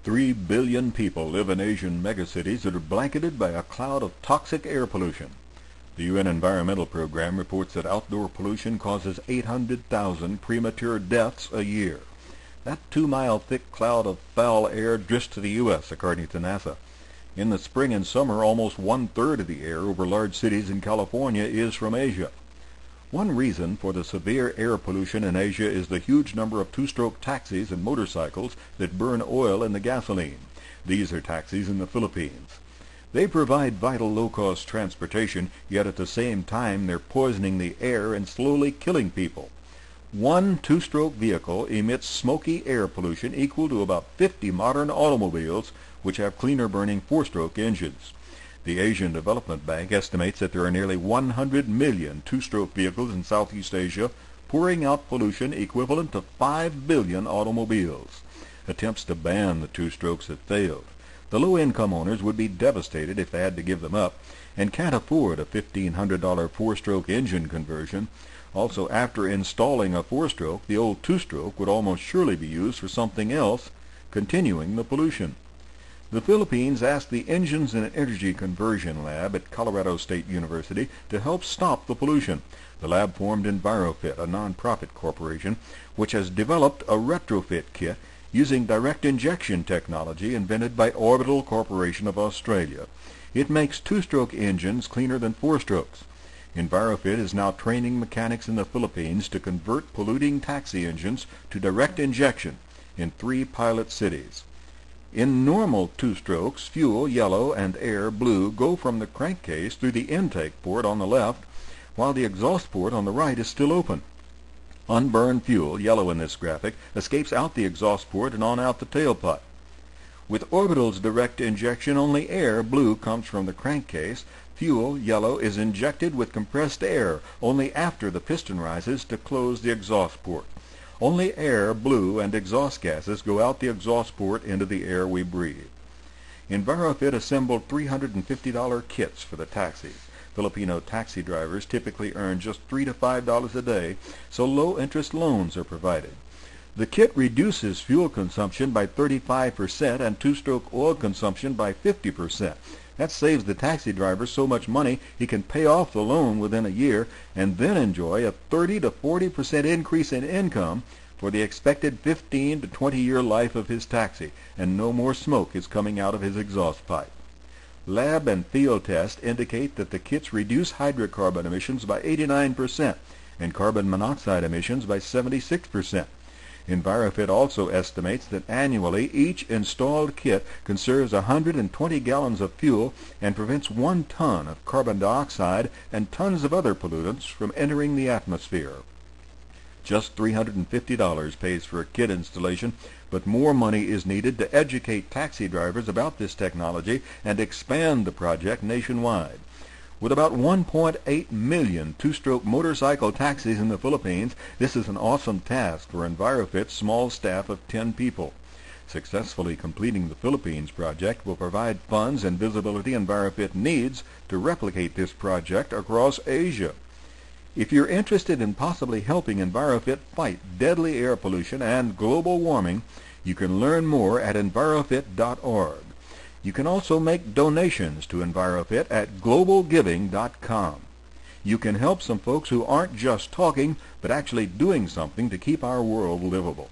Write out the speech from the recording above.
3 billion people live in Asian megacities that are blanketed by a cloud of toxic air pollution. The UN Environmental Program reports that outdoor pollution causes 800,000 premature deaths a year. That 2-mile thick cloud of foul air drifts to the U.S., according to NASA. In the spring and summer, almost 1/3 of the air over large cities in California is from Asia. One reason for the severe air pollution in Asia is the huge number of two-stroke taxis and motorcycles that burn oil in the gasoline. These are taxis in the Philippines. They provide vital low-cost transportation, yet at the same time they're poisoning the air and slowly killing people. One two-stroke vehicle emits smoky air pollution equal to about 50 modern automobiles, which have cleaner-burning four-stroke engines. The Asian Development Bank estimates that there are nearly 100 million two-stroke vehicles in Southeast Asia, pouring out pollution equivalent to 5 billion automobiles. Attempts to ban the two-strokes have failed. The low-income owners would be devastated if they had to give them up, and can't afford a $1,500 four-stroke engine conversion. Also, after installing a four-stroke, the old two-stroke would almost surely be used for something else, continuing the pollution. The Philippines asked the Engines and Energy Conversion Lab at Colorado State University to help stop the pollution. The lab formed Envirofit, a non-profit corporation, which has developed a retrofit kit using direct injection technology invented by Orbital Corporation of Australia. It makes two-stroke engines cleaner than four-strokes. Envirofit is now training mechanics in the Philippines to convert polluting taxi engines to direct injection in 3 pilot cities. In normal two-strokes, fuel, yellow, and air, blue, go from the crankcase through the intake port on the left, while the exhaust port on the right is still open. Unburned fuel, yellow in this graphic, escapes out the exhaust port and on out the tailpipe. With Orbital's direct injection, only air, blue, comes from the crankcase. Fuel, yellow, is injected with compressed air only after the piston rises to close the exhaust port. Only air, blue, and exhaust gases go out the exhaust port into the air we breathe. Envirofit assembled $350 kits for the taxis. Filipino taxi drivers typically earn just $3 to $5 a day, so low-interest loans are provided. The kit reduces fuel consumption by 35% and two-stroke oil consumption by 50%. That saves the taxi driver so much money he can pay off the loan within a year and then enjoy a 30 to 40% increase in income for the expected 15 to 20-year life of his taxi, and no more smoke is coming out of his exhaust pipe. Lab and field tests indicate that the kits reduce hydrocarbon emissions by 89% and carbon monoxide emissions by 76%. Envirofit also estimates that annually each installed kit conserves 120 gallons of fuel and prevents 1 ton of carbon dioxide and tons of other pollutants from entering the atmosphere. Just $350 pays for a kit installation, but more money is needed to educate taxi drivers about this technology and expand the project nationwide. With about 1.8 million two-stroke motorcycle taxis in the Philippines, this is an awesome task for Envirofit's small staff of 10 people. Successfully completing the Philippines project will provide funds and visibility Envirofit needs to replicate this project across Asia. If you're interested in possibly helping Envirofit fight deadly air pollution and global warming, you can learn more at envirofit.org. You can also make donations to Envirofit at globalgiving.com. You can help some folks who aren't just talking, but actually doing something to keep our world livable.